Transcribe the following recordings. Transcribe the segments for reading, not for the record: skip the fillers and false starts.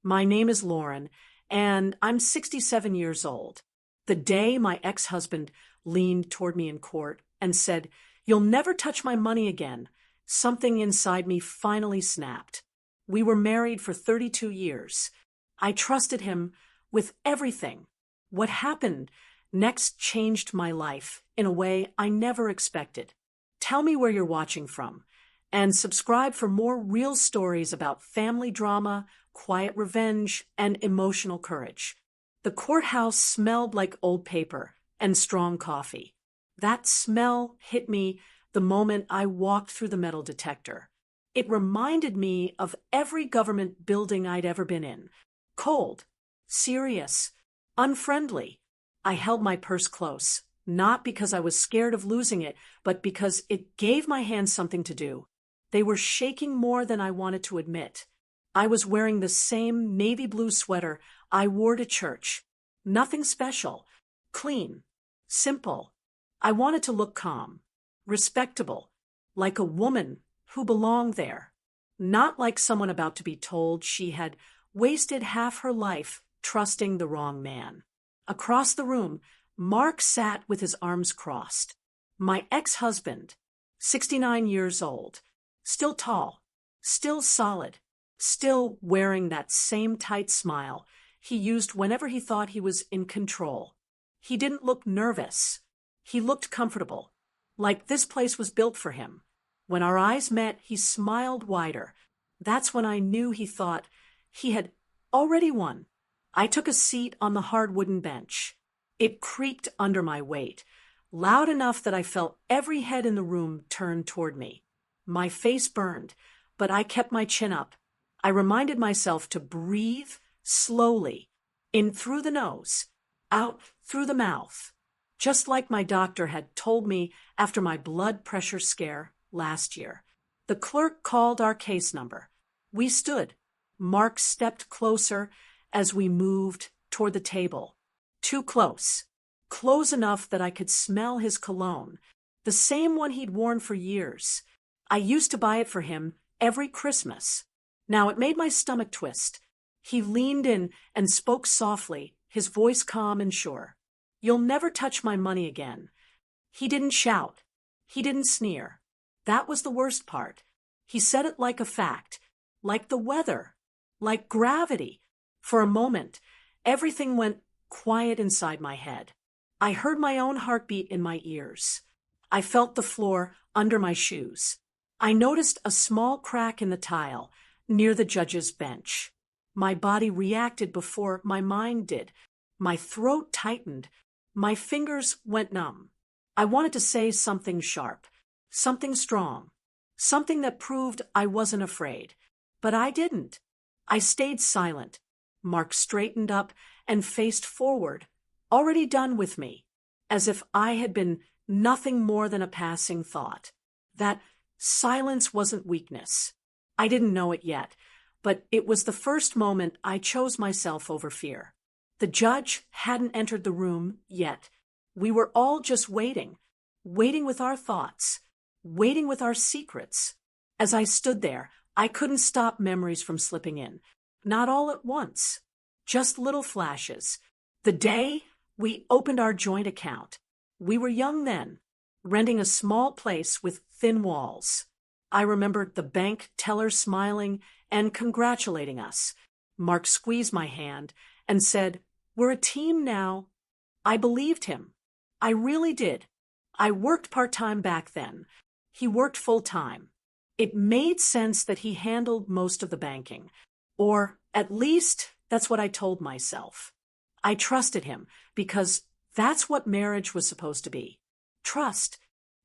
My name is Lauren, and I'm 67 years old. The day my ex-husband leaned toward me in court and said, "You'll never touch my money again," something inside me finally snapped. We were married for 32 years. I trusted him with everything. What happened next changed my life in a way I never expected. Tell me where you're watching from, and subscribe for more real stories about family drama, quiet revenge, and emotional courage. The courthouse smelled like old paper and strong coffee. That smell hit me the moment I walked through the metal detector. It reminded me of every government building I'd ever been in. Cold, serious, unfriendly. I held my purse close, not because I was scared of losing it, but because it gave my hands something to do. They were shaking more than I wanted to admit. I was wearing the same navy blue sweater I wore to church. Nothing special. Clean. Simple. I wanted to look calm. Respectable. Like a woman who belonged there. Not like someone about to be told she had wasted half her life trusting the wrong man. Across the room, Mark sat with his arms crossed. My ex-husband, 69 years old. Still tall. Still solid. Still wearing that same tight smile he used whenever he thought he was in control. He didn't look nervous. He looked comfortable, like this place was built for him. When our eyes met, he smiled wider. That's when I knew he thought he had already won. I took a seat on the hard wooden bench. It creaked under my weight, loud enough that I felt every head in the room turn toward me. My face burned, but I kept my chin up. I reminded myself to breathe slowly, in through the nose, out through the mouth, just like my doctor had told me after my blood pressure scare last year. The clerk called our case number. We stood. Mark stepped closer as we moved toward the table. Too close. Close enough that I could smell his cologne, the same one he'd worn for years. I used to buy it for him every Christmas. Now it made my stomach twist. He leaned in and spoke softly, his voice calm and sure. "You'll never touch my money again." He didn't shout. He didn't sneer. That was the worst part. He said it like a fact, like the weather, like gravity. For a moment, everything went quiet inside my head. I heard my own heartbeat in my ears. I felt the floor under my shoes. I noticed a small crack in the tile near the judge's bench. My body reacted before my mind did. My throat tightened. My fingers went numb. I wanted to say something sharp, something strong, something that proved I wasn't afraid. But I didn't. I stayed silent. Mark straightened up and faced forward, already done with me, as if I had been nothing more than a passing thought. That silence wasn't weakness. I didn't know it yet, but it was the first moment I chose myself over fear. The judge hadn't entered the room yet. We were all just waiting, waiting with our thoughts, waiting with our secrets. As I stood there, I couldn't stop memories from slipping in. Not all at once, just little flashes. The day we opened our joint account. We were young then, renting a small place with thin walls. I remembered the bank teller smiling and congratulating us. Mark squeezed my hand and said, "We're a team now." I believed him. I really did. I worked part-time back then. He worked full-time. It made sense that he handled most of the banking. Or at least that's what I told myself. I trusted him because that's what marriage was supposed to be. Trust.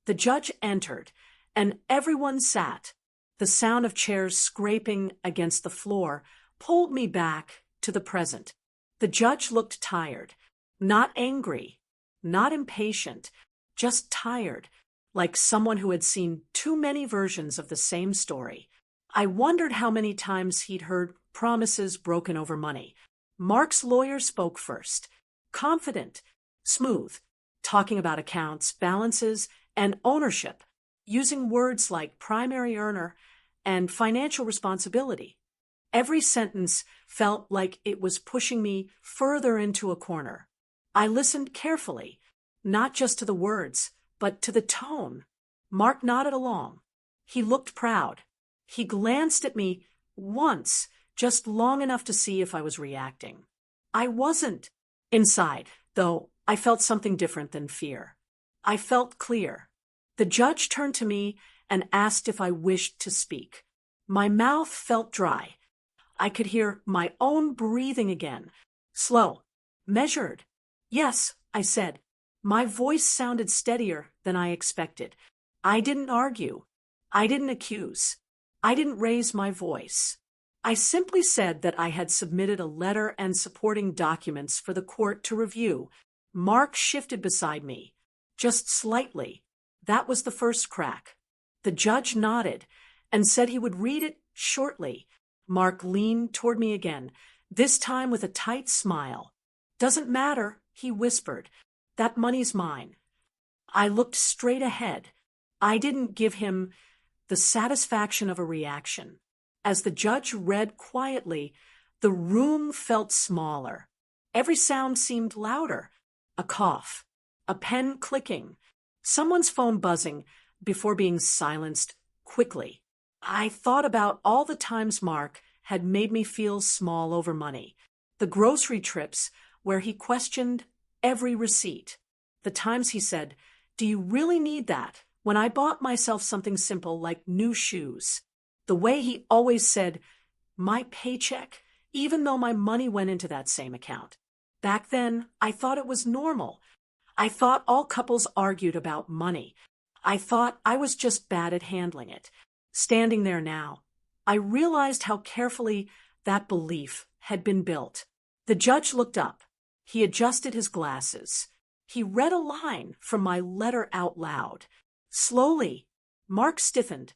The judge entered, and everyone sat. The sound of chairs scraping against the floor pulled me back to the present. The judge looked tired, not angry, not impatient, just tired, like someone who had seen too many versions of the same story. I wondered how many times he'd heard promises broken over money. Mark's lawyer spoke first, confident, smooth, talking about accounts, balances, and ownership, using words like primary earner and financial responsibility. Every sentence felt like it was pushing me further into a corner. I listened carefully, not just to the words, but to the tone. Mark nodded along. He looked proud. He glanced at me once, just long enough to see if I was reacting. I wasn't. Inside, though, I felt something different than fear. I felt clear. The judge turned to me and asked if I wished to speak. My mouth felt dry. I could hear my own breathing again. Slow. Measured. Yes, I said. My voice sounded steadier than I expected. I didn't argue. I didn't accuse. I didn't raise my voice. I simply said that I had submitted a letter and supporting documents for the court to review. Mark shifted beside me. Just slightly. That was the first crack. The judge nodded and said he would read it shortly. Mark leaned toward me again, this time with a tight smile. Doesn't matter, he whispered. That money's mine. I looked straight ahead. I didn't give him the satisfaction of a reaction. As the judge read quietly, the room felt smaller. Every sound seemed louder. A cough, a pen clicking, someone's phone buzzing before being silenced quickly. I thought about all the times Mark had made me feel small over money. The grocery trips where he questioned every receipt. The times he said, "Do you really need that?" when I bought myself something simple like new shoes. The way he always said, "My paycheck," even though my money went into that same account. Back then, I thought it was normal. I thought all couples argued about money. I thought I was just bad at handling it. Standing there now, I realized how carefully that belief had been built. The judge looked up. He adjusted his glasses. He read a line from my letter out loud. Slowly, Mark stiffened.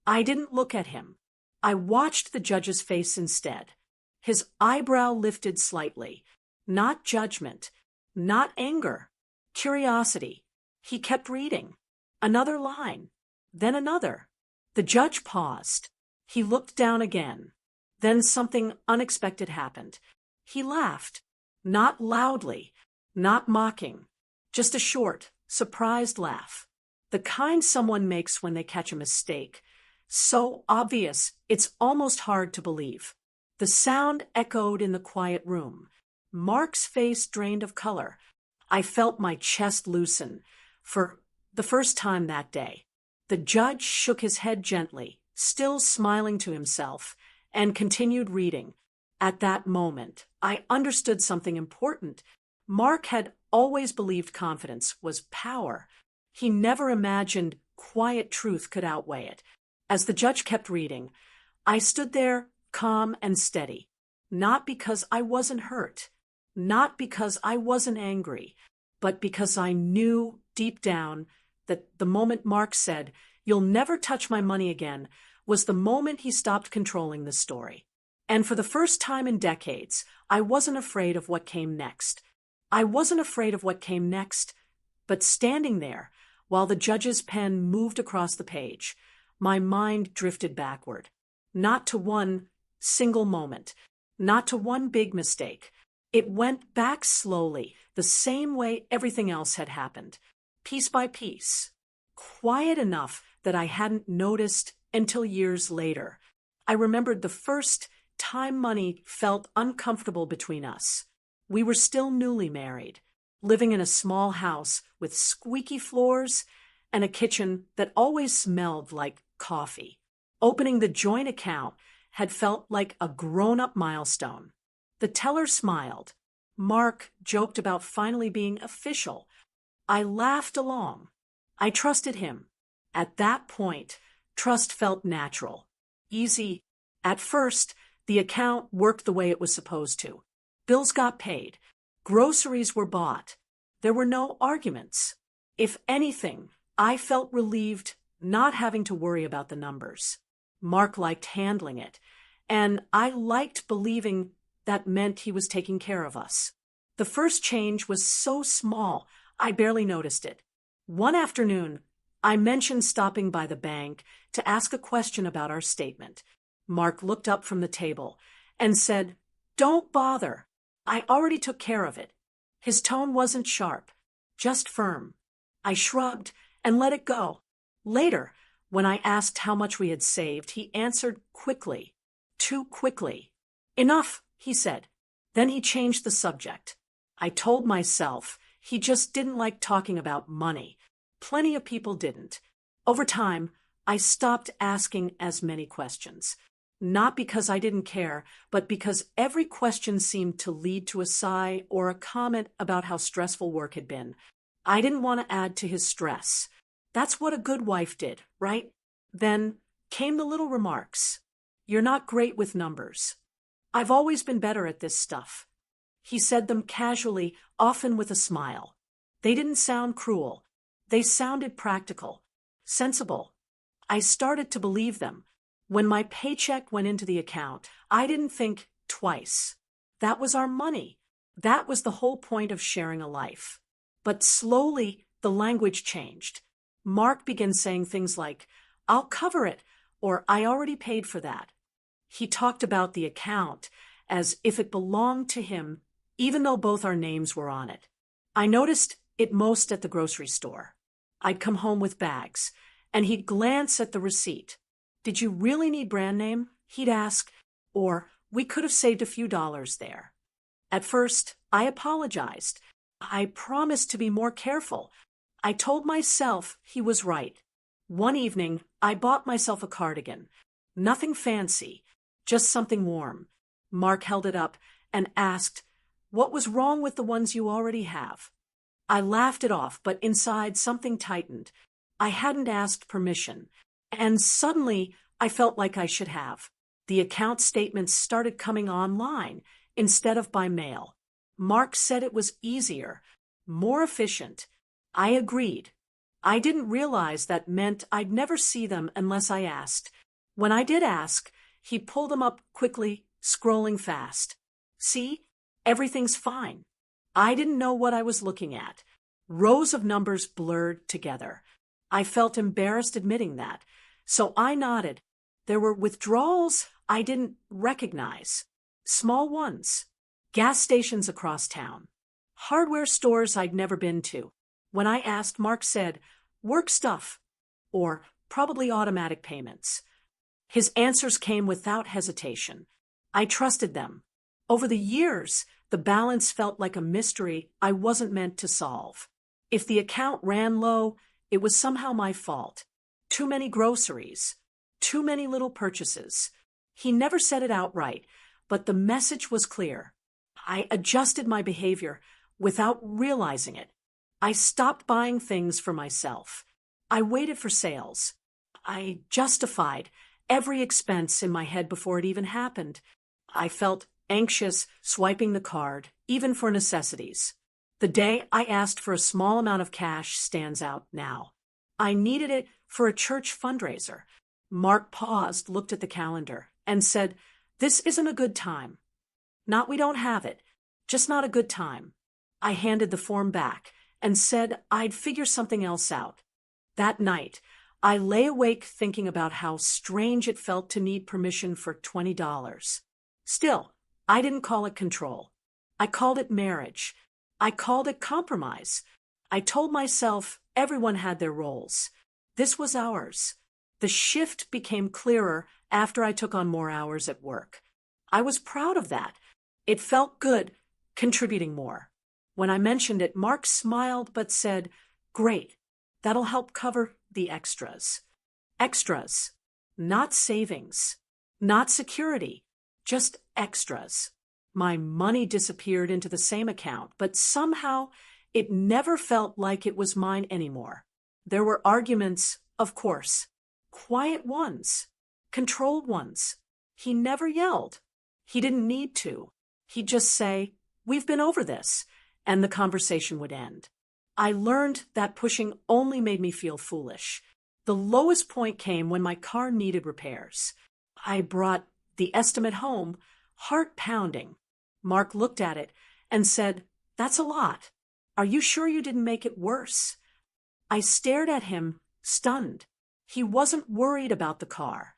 I didn't look at him. I watched the judge's face instead. His eyebrow lifted slightly. Not judgment, not anger, curiosity. He kept reading. Another line, then another. The judge paused. He looked down again. Then something unexpected happened. He laughed. Not loudly, not mocking. Just a short, surprised laugh. The kind someone makes when they catch a mistake. So obvious, it's almost hard to believe. The sound echoed in the quiet room. Mark's face drained of color. I felt my chest loosen. For the first time that day. The judge shook his head gently, still smiling to himself, and continued reading. At that moment, I understood something important. Mark had always believed confidence was power. He never imagined quiet truth could outweigh it. As the judge kept reading, I stood there calm and steady. Not because I wasn't hurt, not because I wasn't angry, but because I knew deep down that the moment Mark said, "You'll never touch my money again," was the moment he stopped controlling the story. And for the first time in decades, I wasn't afraid of what came next. I wasn't afraid of what came next, but standing there, while the judge's pen moved across the page, my mind drifted backward. Not to one single moment, not to one big mistake. It went back slowly, the same way everything else had happened. Piece by piece, quiet enough that I hadn't noticed until years later. I remembered the first time money felt uncomfortable between us. We were still newly married, living in a small house with squeaky floors and a kitchen that always smelled like coffee. Opening the joint account had felt like a grown-up milestone. The teller smiled. Mark joked about finally being official. I laughed along. I trusted him. At that point, trust felt natural, easy. At first, the account worked the way it was supposed to. Bills got paid. Groceries were bought. There were no arguments. If anything, I felt relieved not having to worry about the numbers. Mark liked handling it, and I liked believing that meant he was taking care of us. The first change was so small, I barely noticed it. One afternoon, I mentioned stopping by the bank to ask a question about our statement. Mark looked up from the table and said, "Don't bother. I already took care of it." His tone wasn't sharp, just firm. I shrugged and let it go. Later, when I asked how much we had saved, he answered quickly. Too quickly. "Enough," he said. Then he changed the subject. I told myself he just didn't like talking about money. Plenty of people didn't. Over time, I stopped asking as many questions. Not because I didn't care, but because every question seemed to lead to a sigh or a comment about how stressful work had been. I didn't want to add to his stress. That's what a good wife did, right? Then came the little remarks. "You're not great with numbers." "I've always been better at this stuff." He said them casually, often with a smile. They didn't sound cruel. They sounded practical, sensible. I started to believe them. When my paycheck went into the account, I didn't think twice. That was our money. That was the whole point of sharing a life. But slowly, the language changed. Mark began saying things like, "I'll cover it," or "I already paid for that." He talked about the account as if it belonged to him, even though both our names were on it. I noticed it most at the grocery store. I'd come home with bags, and he'd glance at the receipt. "Did you really need brand name?" he'd ask, or "We could have saved a few dollars there." At first, I apologized. I promised to be more careful. I told myself he was right. One evening, I bought myself a cardigan. Nothing fancy, just something warm. Mark held it up and asked, "What was wrong with the ones you already have?" I laughed it off, but inside something tightened. I hadn't asked permission, and suddenly I felt like I should have. The account statements started coming online instead of by mail. Mark said it was easier, more efficient. I agreed. I didn't realize that meant I'd never see them unless I asked. When I did ask, he pulled them up quickly, scrolling fast. "See? Everything's fine." I didn't know what I was looking at. Rows of numbers blurred together. I felt embarrassed admitting that, so I nodded. There were withdrawals I didn't recognize. Small ones. Gas stations across town. Hardware stores I'd never been to. When I asked, Mark said, "Work stuff," or "Probably automatic payments." His answers came without hesitation. I trusted them. Over the years, the balance felt like a mystery I wasn't meant to solve. If the account ran low, it was somehow my fault. Too many groceries. Too many little purchases. He never said it outright, but the message was clear. I adjusted my behavior without realizing it. I stopped buying things for myself. I waited for sales. I justified every expense in my head before it even happened. I felt anxious swiping the card, even for necessities. The day I asked for a small amount of cash stands out now. I needed it for a church fundraiser. Mark paused, looked at the calendar, and said, "This isn't a good time." Not we don't have it, just not a good time. I handed the form back and said I'd figure something else out. That night, I lay awake thinking about how strange it felt to need permission for $20. Still, I didn't call it control. I called it marriage. I called it compromise. I told myself everyone had their roles. This was ours. The shift became clearer after I took on more hours at work. I was proud of that. It felt good, contributing more. When I mentioned it, Mark smiled but said, "Great, that'll help cover the extras." Extras, not savings, not security, just extras. My money disappeared into the same account, but somehow it never felt like it was mine anymore. There were arguments, of course, quiet ones, controlled ones. He never yelled. He didn't need to. He'd just say, "We've been over this," and the conversation would end. I learned that pushing only made me feel foolish. The lowest point came when my car needed repairs. I brought the estimate home, heart pounding. Mark looked at it and said, "That's a lot. Are you sure you didn't make it worse?" I stared at him, stunned. He wasn't worried about the car.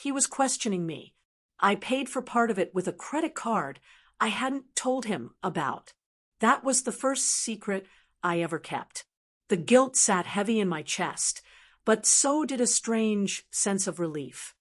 He was questioning me. I paid for part of it with a credit card I hadn't told him about. That was the first secret I ever kept. The guilt sat heavy in my chest, but so did a strange sense of relief.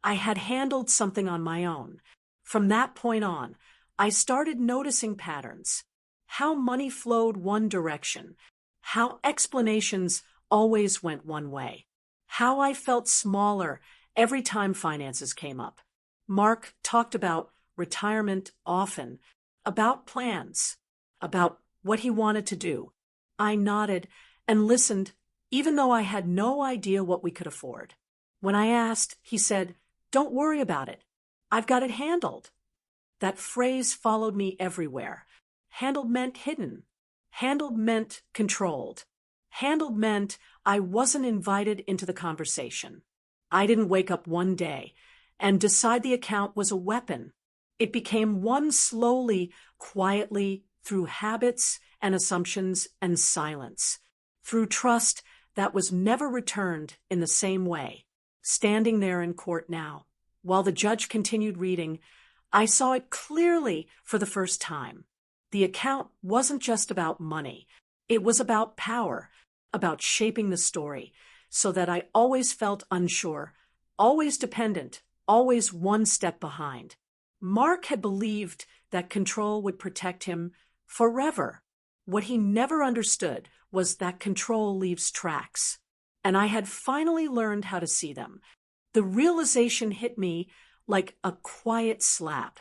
I had handled something on my own. From that point on, I started noticing patterns. How money flowed one direction. How explanations always went one way. How I felt smaller every time finances came up. Mark talked about retirement often, about plans, about what he wanted to do. I nodded and listened, even though I had no idea what we could afford. When I asked, he said, "Don't worry about it. I've got it handled." That phrase followed me everywhere. Handled meant hidden. Handled meant controlled. Handled meant I wasn't invited into the conversation. I didn't wake up one day and decide the account was a weapon. It became one slowly, quietly, through habits and assumptions and silence, through trust that was never returned in the same way. Standing there in court now, while the judge continued reading, I saw it clearly for the first time. The account wasn't just about money. It was about power, about shaping the story, so that I always felt unsure, always dependent, always one step behind. Mark had believed that control would protect him forever. What he never understood was that control leaves tracks, and I had finally learned how to see them. The realization hit me like a quiet slap.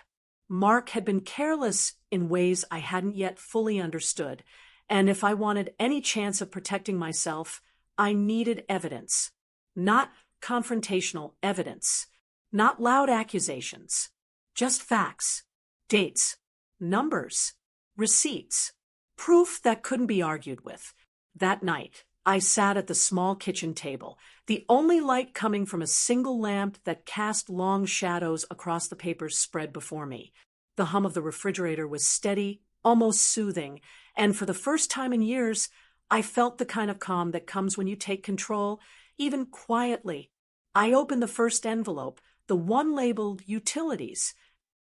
Mark had been careless in ways I hadn't yet fully understood, and if I wanted any chance of protecting myself, I needed evidence. Not confrontational evidence, not loud accusations, just facts, dates, numbers, receipts, proof that couldn't be argued with. That night, I sat at the small kitchen table, the only light coming from a single lamp that cast long shadows across the papers spread before me. The hum of the refrigerator was steady, almost soothing, and for the first time in years, I felt the kind of calm that comes when you take control, even quietly. I opened the first envelope, the one labeled utilities.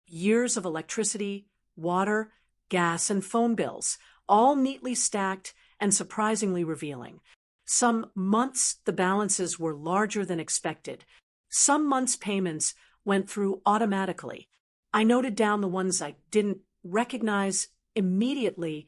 Years of electricity, water, gas, and phone bills, all neatly stacked and surprisingly revealing. Some months the balances were larger than expected. Some months payments went through automatically. I noted down the ones I didn't recognize immediately,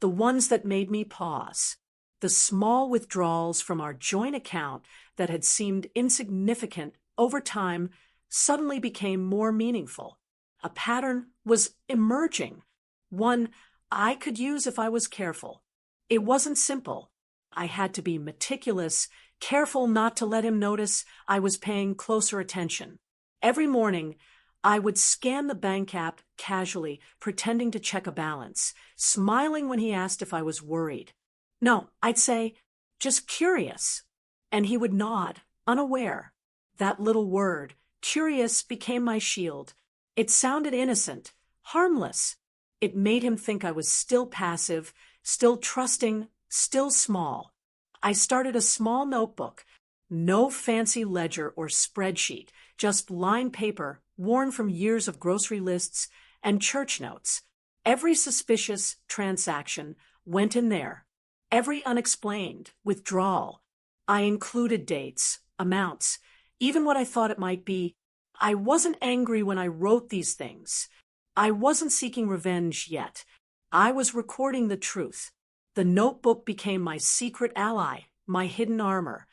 the ones that made me pause. The small withdrawals from our joint account that had seemed insignificant over time suddenly became more meaningful. A pattern was emerging, one I could use if I was careful. It wasn't simple. I had to be meticulous, careful not to let him notice I was paying closer attention. Every morning, I would scan the bank app casually, pretending to check a balance, smiling when he asked if I was worried. No, I'd say, just curious. And he would nod, unaware. That little word, curious, became my shield. It sounded innocent, harmless. It made him think I was still passive, still trusting, still small. I started a small notebook. No fancy ledger or spreadsheet, just lined paper worn from years of grocery lists and church notes. Every suspicious transaction went in there. Every unexplained withdrawal. I included dates, amounts, even what I thought it might be. I wasn't angry when I wrote these things. I wasn't seeking revenge yet. I was recording the truth. The notebook became my secret ally, my hidden armor.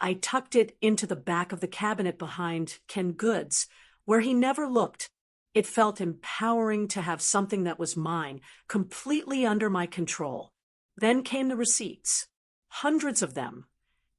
I tucked it into the back of the cabinet behind Ken Good's, where he never looked. It felt empowering to have something that was mine, completely under my control. Then came the receipts. Hundreds of them.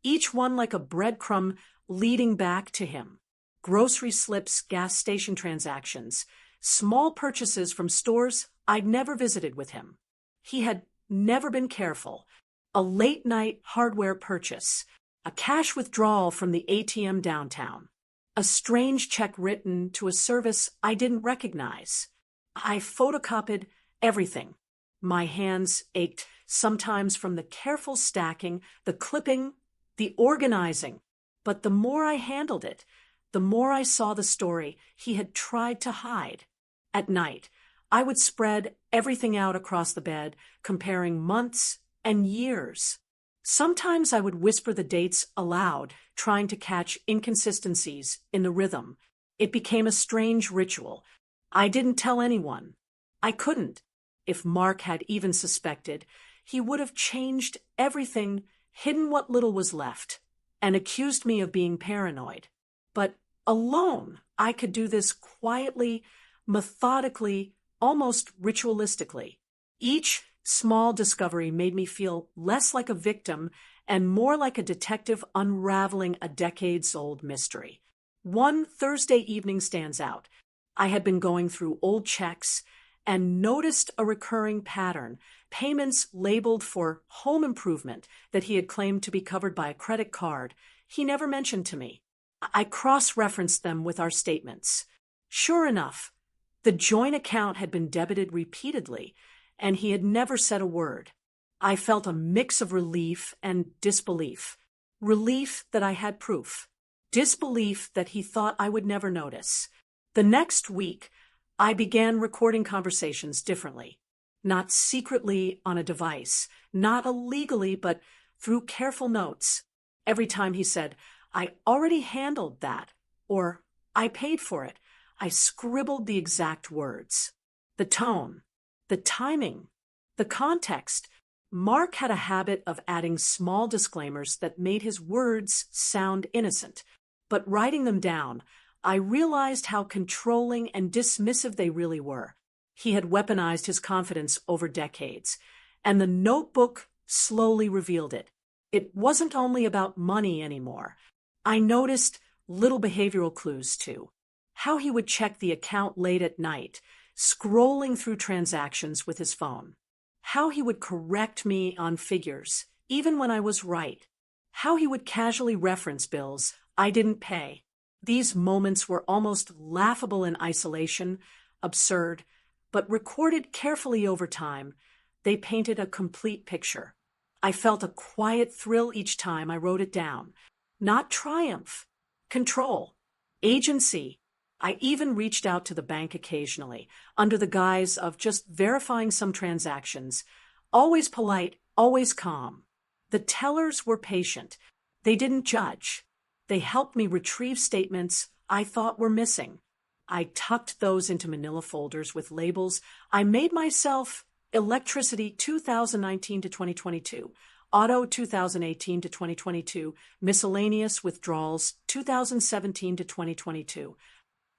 Each one like a breadcrumb leading back to him. Grocery slips, gas station transactions, small purchases from stores I'd never visited with him. He had never been careful. A late-night hardware purchase, a cash withdrawal from the ATM downtown, a strange check written to a service I didn't recognize. I photocopied everything. My hands ached, sometimes from the careful stacking, the clipping, the organizing. But the more I handled it, the more I saw the story he had tried to hide. At night, I would spread everything out across the bed, comparing months and years. Sometimes I would whisper the dates aloud, trying to catch inconsistencies in the rhythm. It became a strange ritual. I didn't tell anyone. I couldn't. If Mark had even suspected, he would have changed everything, hidden what little was left, and accused me of being paranoid. But alone, I could do this quietly, methodically, almost ritualistically. Each small discovery made me feel less like a victim and more like a detective unraveling a decades-old mystery. One Thursday evening stands out. I had been going through old checks and noticed a recurring pattern, payments labeled for home improvement that he had claimed to be covered by a credit card he never mentioned to me. I cross-referenced them with our statements. Sure enough, the joint account had been debited repeatedly, and he had never said a word. I felt a mix of relief and disbelief. Relief that I had proof. Disbelief that he thought I would never notice. The next week, I began recording conversations differently. Not secretly on a device, not illegally, but through careful notes. Every time he said, "I already handled that," or "I paid for it," I scribbled the exact words. The tone, the timing, the context. Mark had a habit of adding small disclaimers that made his words sound innocent. But writing them down, I realized how controlling and dismissive they really were. He had weaponized his confidence over decades, and the notebook slowly revealed it. It wasn't only about money anymore. I noticed little behavioral clues, too. How he would check the account late at night, scrolling through transactions with his phone. How he would correct me on figures, even when I was right. How he would casually reference bills I didn't pay. These moments were almost laughable in isolation, absurd, but recorded carefully over time, they painted a complete picture. I felt a quiet thrill each time I wrote it down. Not triumph, control, agency. I even reached out to the bank occasionally, under the guise of just verifying some transactions. Always polite, always calm. The tellers were patient. They didn't judge. They helped me retrieve statements I thought were missing. I tucked those into manila folders with labels. I made myself electricity 2019 to 2022, auto 2018 to 2022, miscellaneous withdrawals 2017 to 2022.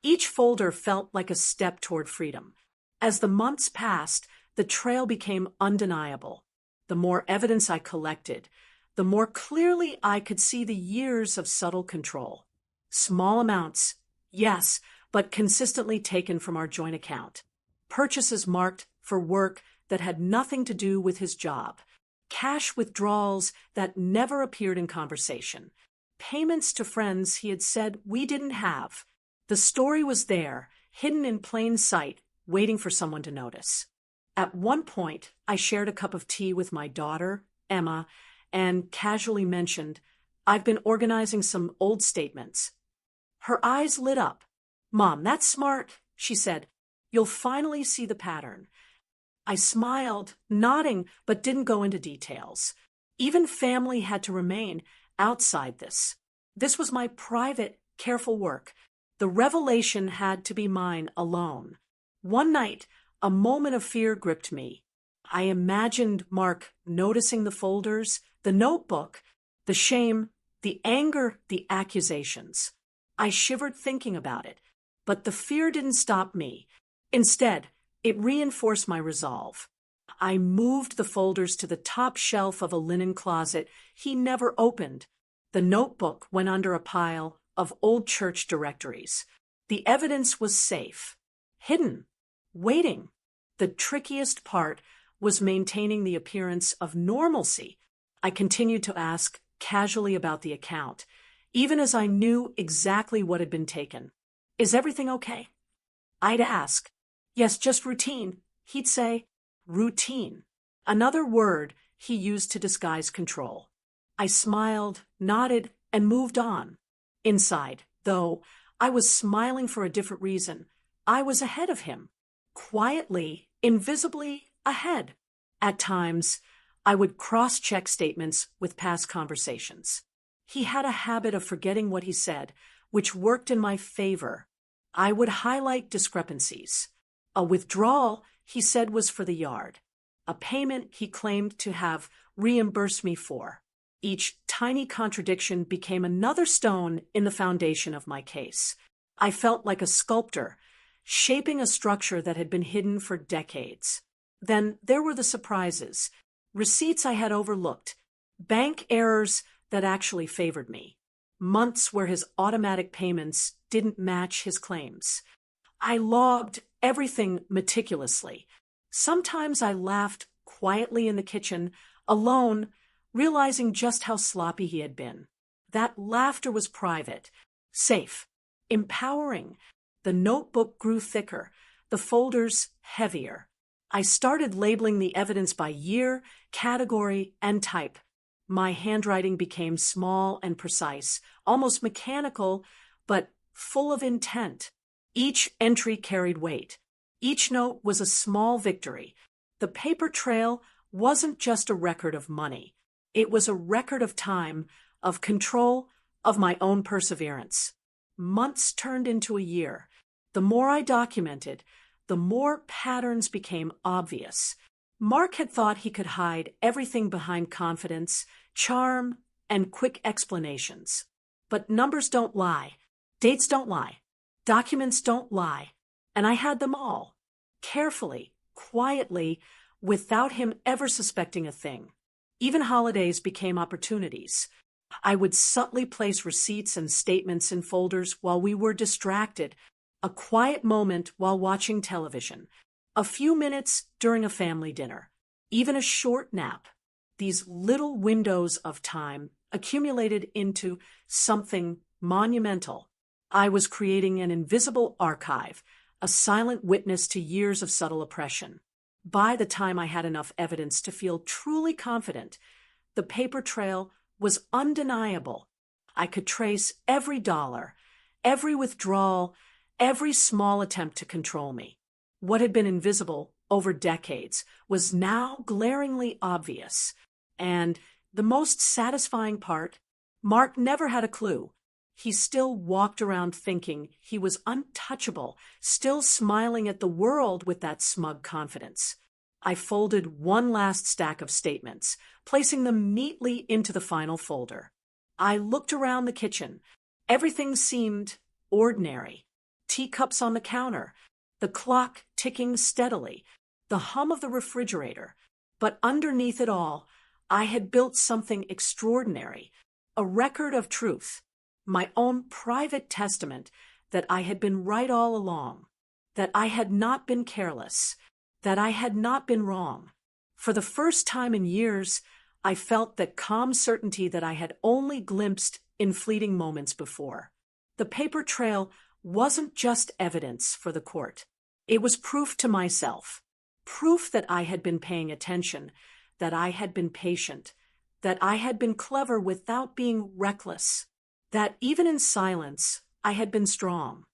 Each folder felt like a step toward freedom. As the months passed, the trail became undeniable. The more evidence I collected, the more clearly I could see the years of subtle control. Small amounts, yes, but consistently taken from our joint account. Purchases marked for work that had nothing to do with his job. Cash withdrawals that never appeared in conversation. Payments to friends he had said we didn't have. The story was there, hidden in plain sight, waiting for someone to notice. At one point, I shared a cup of tea with my daughter, Emma, and casually mentioned, "I've been organizing some old statements." Her eyes lit up. "Mom, that's smart," she said. "You'll finally see the pattern." I smiled, nodding, but didn't go into details. Even family had to remain outside this. This was my private, careful work. The revelation had to be mine alone. One night, a moment of fear gripped me. I imagined Mark noticing the folders, the notebook, the shame, the anger, the accusations. I shivered thinking about it, but the fear didn't stop me. Instead, it reinforced my resolve. I moved the folders to the top shelf of a linen closet he never opened. The notebook went under a pile of old church directories. The evidence was safe, hidden, waiting. The trickiest part was maintaining the appearance of normalcy. I continued to ask casually about the account, even as I knew exactly what had been taken. "Is everything okay?" I'd ask. "Yes, just routine." He'd say, "Routine." Another word he used to disguise control. I smiled, nodded, and moved on. Inside, though, I was smiling for a different reason. I was ahead of him. Quietly, invisibly ahead. At times, I would cross-check statements with past conversations. He had a habit of forgetting what he said, which worked in my favor. I would highlight discrepancies. A withdrawal, he said, was for the yard. A payment he claimed to have reimbursed me for. Each tiny contradiction became another stone in the foundation of my case. I felt like a sculptor, shaping a structure that had been hidden for decades. Then there were the surprises, receipts I had overlooked, bank errors that actually favored me, months where his automatic payments didn't match his claims. I logged everything meticulously. Sometimes I laughed quietly in the kitchen, alone, realizing just how sloppy he had been. That laughter was private, safe, empowering. The notebook grew thicker, the folders heavier. I started labeling the evidence by year, category, and type. My handwriting became small and precise, almost mechanical, but full of intent. Each entry carried weight. Each note was a small victory. The paper trail wasn't just a record of money. It was a record of time, of control, of my own perseverance. Months turned into a year. The more I documented, the more patterns became obvious. Mark had thought he could hide everything behind confidence, charm, and quick explanations. But numbers don't lie. Dates don't lie. Documents don't lie. And I had them all. Carefully, quietly, without him ever suspecting a thing. Even holidays became opportunities. I would subtly place receipts and statements in folders while we were distracted, a quiet moment while watching television, a few minutes during a family dinner, even a short nap. These little windows of time accumulated into something monumental. I was creating an invisible archive, a silent witness to years of subtle oppression. By the time I had enough evidence to feel truly confident, the paper trail was undeniable. I could trace every dollar, every withdrawal, every small attempt to control me. What had been invisible over decades was now glaringly obvious. And the most satisfying part, Mark never had a clue. He still walked around thinking he was untouchable, still smiling at the world with that smug confidence. I folded one last stack of statements, placing them neatly into the final folder. I looked around the kitchen. Everything seemed ordinary. Teacups on the counter, the clock ticking steadily, the hum of the refrigerator. But underneath it all, I had built something extraordinary, a record of truth, my own private testament that I had been right all along, that I had not been careless, that I had not been wrong. For the first time in years, I felt that calm certainty that I had only glimpsed in fleeting moments before. The paper trail wasn't just evidence for the court. It was proof to myself, proof that I had been paying attention, that I had been patient, that I had been clever without being reckless, that even in silence, I had been strong.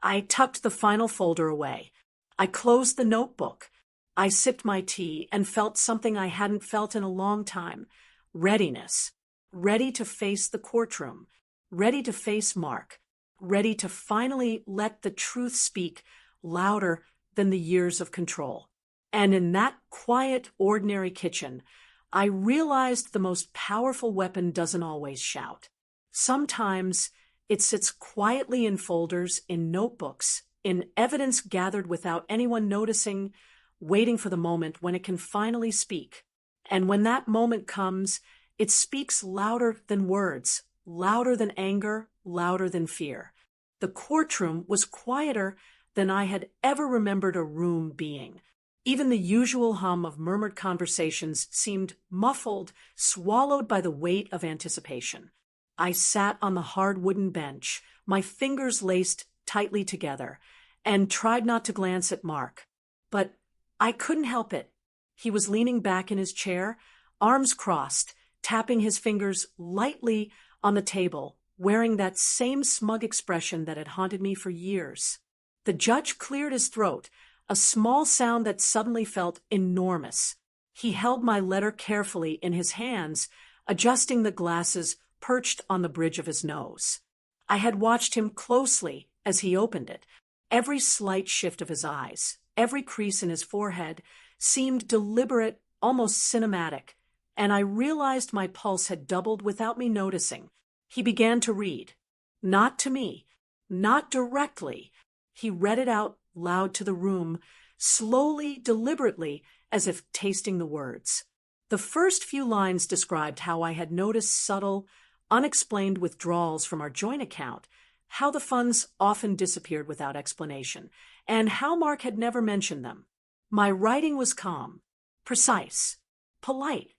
I tucked the final folder away. I closed the notebook. I sipped my tea and felt something I hadn't felt in a long time, readiness, ready to face the courtroom, ready to face Mark, ready to finally let the truth speak louder than the years of control. And in that quiet, ordinary kitchen, I realized the most powerful weapon doesn't always shout. Sometimes it sits quietly in folders, in notebooks, in evidence gathered without anyone noticing, waiting for the moment when it can finally speak. And when that moment comes, it speaks louder than words, louder than anger, louder than fear. The courtroom was quieter than I had ever remembered a room being. Even the usual hum of murmured conversations seemed muffled, swallowed by the weight of anticipation. I sat on the hard wooden bench, my fingers laced tightly together, and tried not to glance at Mark. But I couldn't help it. He was leaning back in his chair, arms crossed, tapping his fingers lightly on the table, wearing that same smug expression that had haunted me for years. The judge cleared his throat, a small sound that suddenly felt enormous. He held my letter carefully in his hands, adjusting the glasses perched on the bridge of his nose. I had watched him closely as he opened it. Every slight shift of his eyes, every crease in his forehead seemed deliberate, almost cinematic, and I realized my pulse had doubled without me noticing. He began to read. Not to me, not directly. He read it out loud to the room, slowly, deliberately, as if tasting the words. The first few lines described how I had noticed subtle, unexplained withdrawals from our joint account, how the funds often disappeared without explanation, and how Mark had never mentioned them. My writing was calm, precise, polite,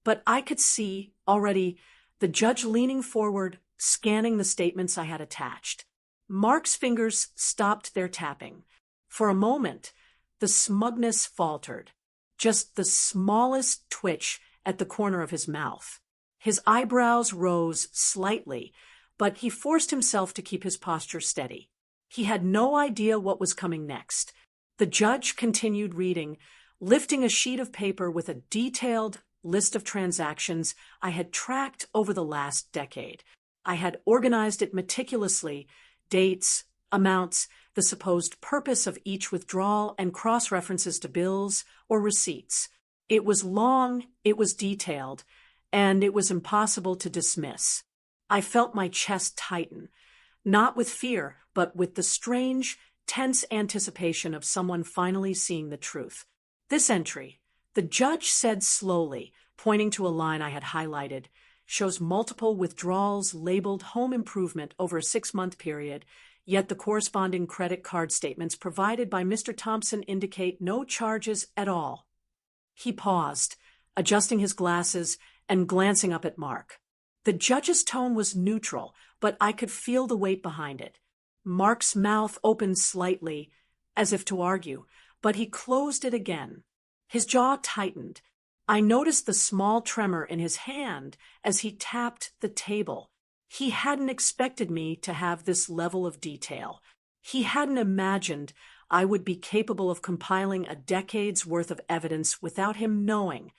but I could see, already, the judge leaning forward, scanning the statements I had attached. Mark's fingers stopped their tapping. For a moment, the smugness faltered, just the smallest twitch at the corner of his mouth. His eyebrows rose slightly, but he forced himself to keep his posture steady. He had no idea what was coming next. The judge continued reading, lifting a sheet of paper with a detailed list of transactions I had tracked over the last decade. I had organized it meticulously, dates, amounts, the supposed purpose of each withdrawal, and cross-references to bills or receipts. It was long, it was detailed, and it was impossible to dismiss. I felt my chest tighten, not with fear, but with the strange, tense anticipation of someone finally seeing the truth. This entry, the judge said slowly, pointing to a line I had highlighted, shows multiple withdrawals labeled home improvement over a 6-month period, yet the corresponding credit card statements provided by Mr. Thompson indicate no charges at all. He paused, adjusting his glasses and glancing up at Mark. The judge's tone was neutral, but I could feel the weight behind it. Mark's mouth opened slightly, as if to argue, but he closed it again. His jaw tightened. I noticed the small tremor in his hand as he tapped the table. He hadn't expected me to have this level of detail. He hadn't imagined I would be capable of compiling a decade's worth of evidence without him knowing.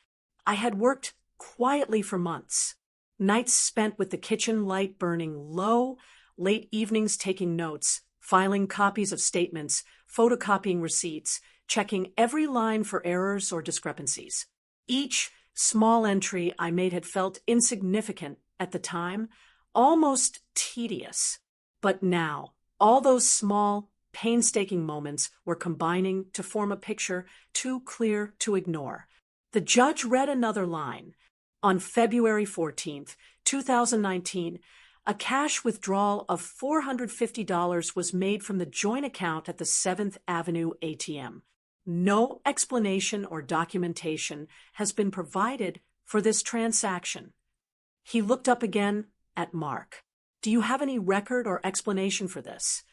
I had worked quietly for months. Nights spent with the kitchen light burning low, late evenings taking notes, filing copies of statements, photocopying receipts, checking every line for errors or discrepancies. Each small entry I made had felt insignificant at the time, almost tedious. But now, all those small, painstaking moments were combining to form a picture too clear to ignore. The judge read another line. On February 14th, 2019, a cash withdrawal of $450 was made from the joint account at the 7th Avenue ATM. No explanation or documentation has been provided for this transaction. He looked up again at Mark. Do you have any record or explanation for this?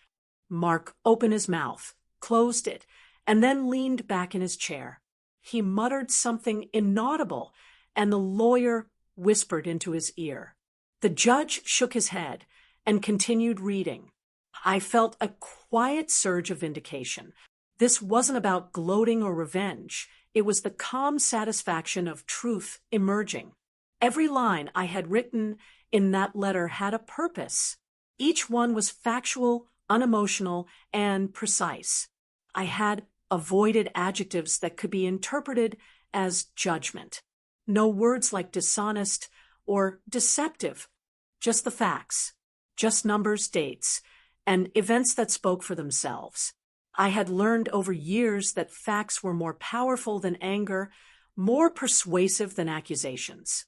Mark opened his mouth, closed it, and then leaned back in his chair. He muttered something inaudible, and the lawyer whispered into his ear. The judge shook his head and continued reading. I felt a quiet surge of vindication. This wasn't about gloating or revenge. It was the calm satisfaction of truth emerging. Every line I had written in that letter had a purpose. Each one was factual, unemotional, and precise. I had avoided adjectives that could be interpreted as judgment. No words like dishonest or deceptive, just the facts, just numbers, dates, and events that spoke for themselves. I had learned over years that facts were more powerful than anger, more persuasive than accusations.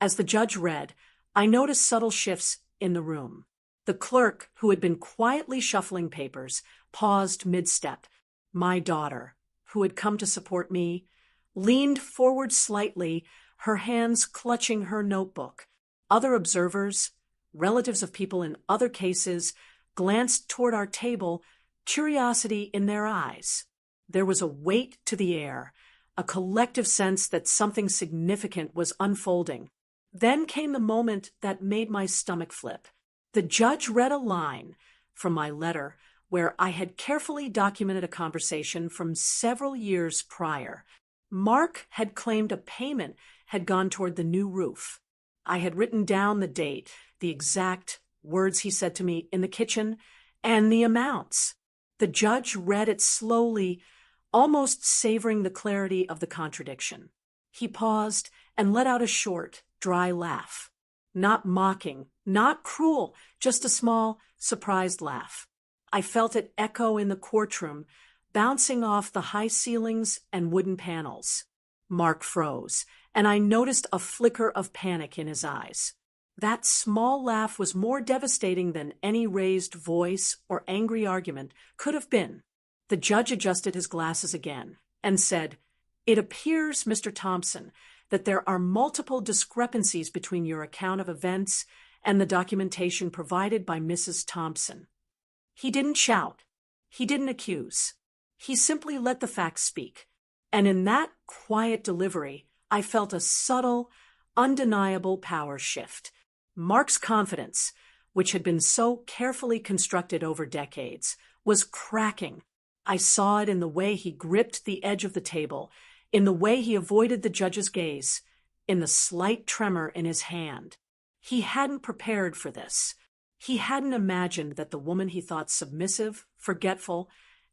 As the judge read, I noticed subtle shifts in the room. The clerk, who had been quietly shuffling papers, paused mid-step. My daughter, who had come to support me, leaned forward slightly, her hands clutching her notebook. Other observers, relatives of people in other cases, glanced toward our table, curiosity in their eyes. There was a weight to the air, a collective sense that something significant was unfolding. Then came the moment that made my stomach flip. The judge read a line from my letter where I had carefully documented a conversation from several years prior. Mark had claimed a payment had gone toward the new roof. I had written down the date, the exact words he said to me in the kitchen, and the amounts. The judge read it slowly, almost savoring the clarity of the contradiction. He paused and let out a short, dry laugh. Not mocking, not cruel, just a small, surprised laugh. I felt it echo in the courtroom, bouncing off the high ceilings and wooden panels. Mark froze, and I noticed a flicker of panic in his eyes. That small laugh was more devastating than any raised voice or angry argument could have been. The judge adjusted his glasses again and said, "It appears, Mr. Thompson, that there are multiple discrepancies between your account of events and the documentation provided by Mrs. Thompson." He didn't shout. He didn't accuse. He simply let the facts speak. And in that quiet delivery, I felt a subtle, undeniable power shift. Mark's confidence, which had been so carefully constructed over decades, was cracking. I saw it in the way he gripped the edge of the table, in the way he avoided the judge's gaze, in the slight tremor in his hand. He hadn't prepared for this. He hadn't imagined that the woman he thought submissive, forgetful,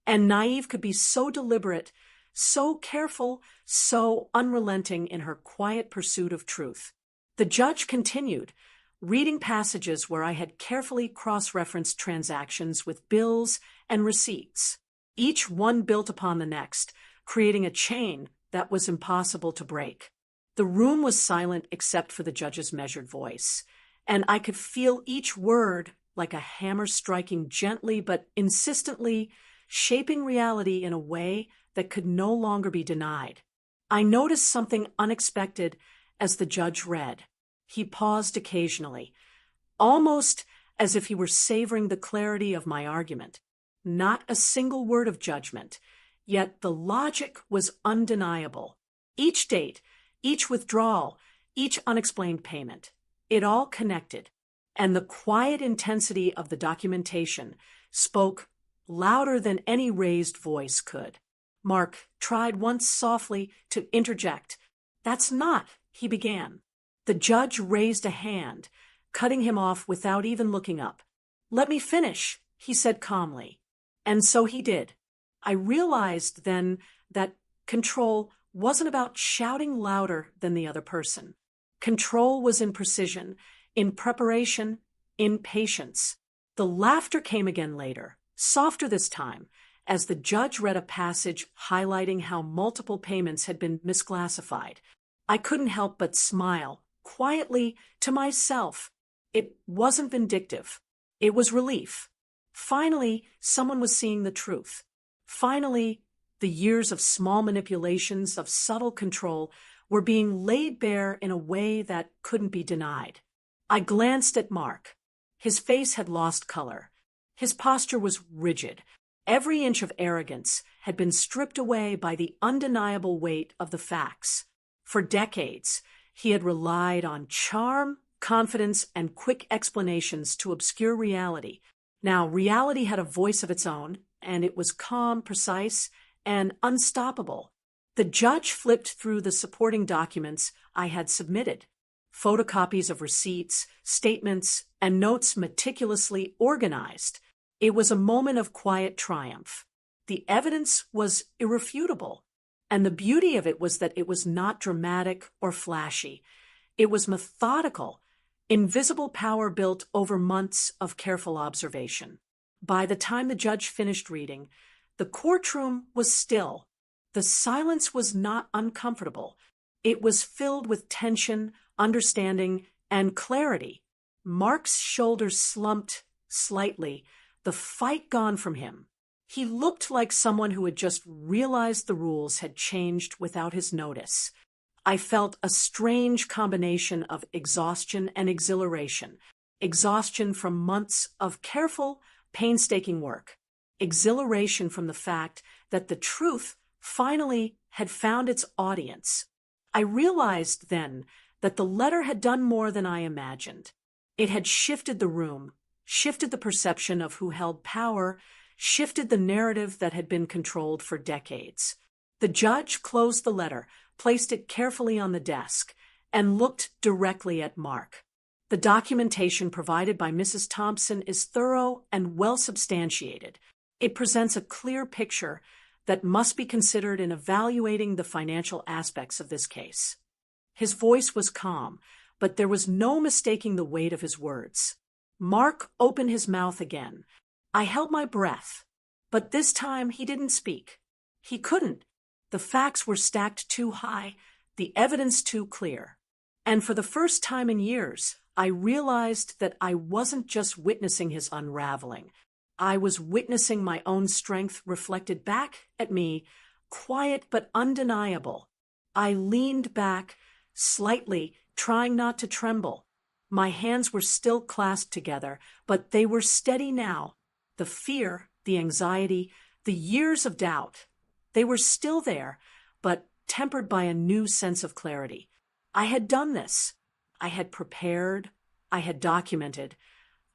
and naive could be so deliberate, so careful, so unrelenting in her quiet pursuit of truth. The judge continued, reading passages where I had carefully cross-referenced transactions with bills and receipts, each one built upon the next, creating a chain that was impossible to break. The room was silent except for the judge's measured voice, and I could feel each word like a hammer striking gently but insistently, shaping reality in a way that could no longer be denied. I noticed something unexpected as the judge read. He paused occasionally, almost as if he were savoring the clarity of my argument. Not a single word of judgment, yet the logic was undeniable. Each date, each withdrawal, each unexplained payment, it all connected, and the quiet intensity of the documentation spoke louder than any raised voice could. Mark tried once softly to interject. "That's not," he began. The judge raised a hand, cutting him off without even looking up. "Let me finish," he said calmly. And so he did. I realized then that control wasn't about shouting louder than the other person. Control was in precision, in preparation, in patience. The laughter came again later, softer this time, as the judge read a passage highlighting how multiple payments had been misclassified. I couldn't help but smile, quietly, to myself. It wasn't vindictive. It was relief. Finally, someone was seeing the truth. Finally, the years of small manipulations, of subtle control, were being laid bare in a way that couldn't be denied. I glanced at Mark. His face had lost color. His posture was rigid. Every inch of arrogance had been stripped away by the undeniable weight of the facts. For decades, he had relied on charm, confidence, and quick explanations to obscure reality. Now, reality had a voice of its own, and it was calm, precise, and unstoppable. The judge flipped through the supporting documents I had submitted. Photocopies of receipts, statements, and notes meticulously organized. It was a moment of quiet triumph. The evidence was irrefutable, and the beauty of it was that it was not dramatic or flashy. It was methodical, invisible power built over months of careful observation. By the time the judge finished reading, the courtroom was still. The silence was not uncomfortable. It was filled with tension, understanding, and clarity. Mark's shoulders slumped slightly, the fight gone from him. He looked like someone who had just realized the rules had changed without his notice. I felt a strange combination of exhaustion and exhilaration. Exhaustion from months of careful, painstaking work. Exhilaration from the fact that the truth finally had found its audience. I realized then that the letter had done more than I imagined. It had shifted the room, shifted the perception of who held power, shifted the narrative that had been controlled for decades. The judge closed the letter, placed it carefully on the desk, and looked directly at Mark. The documentation provided by Mrs. Thompson is thorough and well substantiated. It presents a clear picture that must be considered in evaluating the financial aspects of this case. His voice was calm, but there was no mistaking the weight of his words. Mark opened his mouth again. I held my breath, but this time he didn't speak. He couldn't. The facts were stacked too high, the evidence too clear. And for the first time in years, I realized that I wasn't just witnessing his unraveling. I was witnessing my own strength reflected back at me, quiet but undeniable. I leaned back, slightly, trying not to tremble. My hands were still clasped together, but they were steady now. The fear, the anxiety, the years of doubt, they were still there, but tempered by a new sense of clarity. I had done this. I had prepared. I had documented.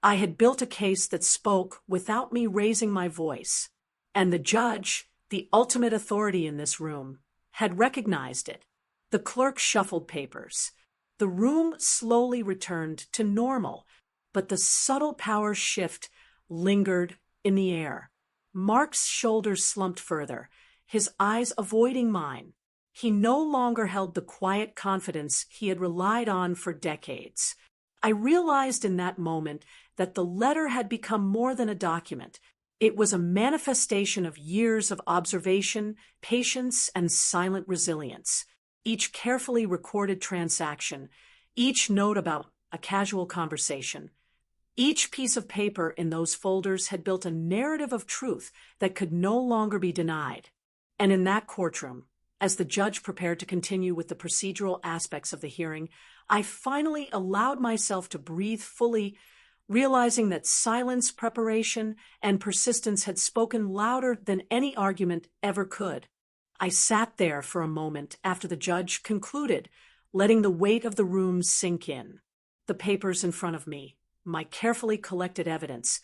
I had built a case that spoke without me raising my voice. And the judge, the ultimate authority in this room, had recognized it. The clerk shuffled papers. The room slowly returned to normal, but the subtle power shift lingered in the air. Mark's shoulders slumped further, his eyes avoiding mine. He no longer held the quiet confidence he had relied on for decades. I realized in that moment that the letter had become more than a document. It was a manifestation of years of observation, patience, and silent resilience. Each carefully recorded transaction, each note about a casual conversation, each piece of paper in those folders had built a narrative of truth that could no longer be denied. And in that courtroom, as the judge prepared to continue with the procedural aspects of the hearing, I finally allowed myself to breathe fully, realizing that silence, preparation, and persistence had spoken louder than any argument ever could. I sat there for a moment after the judge concluded, letting the weight of the room sink in. The papers in front of me, my carefully collected evidence,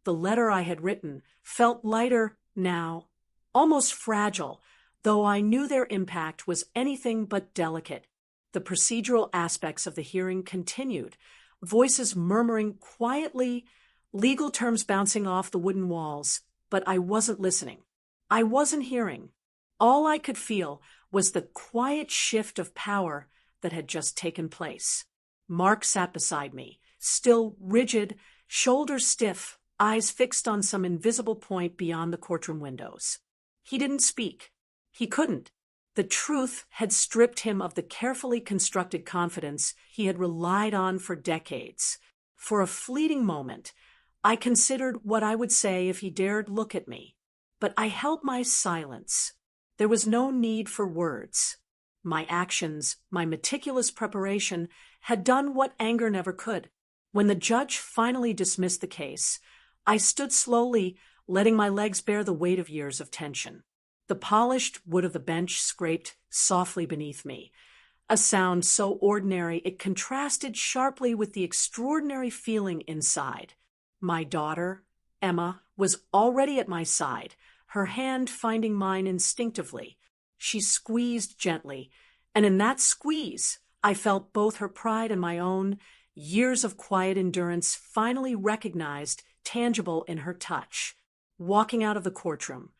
the letter I had written, felt lighter now, almost fragile, though I knew their impact was anything but delicate. The procedural aspects of the hearing continued, voices murmuring quietly, legal terms bouncing off the wooden walls, but I wasn't listening. I wasn't hearing. All I could feel was the quiet shift of power that had just taken place. Mark sat beside me, still rigid, shoulders stiff, eyes fixed on some invisible point beyond the courtroom windows. He didn't speak. He couldn't. The truth had stripped him of the carefully constructed confidence he had relied on for decades. For a fleeting moment, I considered what I would say if he dared look at me. But I held my silence. There was no need for words. My actions, my meticulous preparation, had done what anger never could. When the judge finally dismissed the case, I stood slowly, letting my legs bear the weight of years of tension. The polished wood of the bench scraped softly beneath me, a sound so ordinary it contrasted sharply with the extraordinary feeling inside. My daughter, Emma, was already at my side, her hand finding mine instinctively. She squeezed gently, and in that squeeze, I felt both her pride and my own, years of quiet endurance finally recognized, tangible in her touch. Walking out of the courtroom,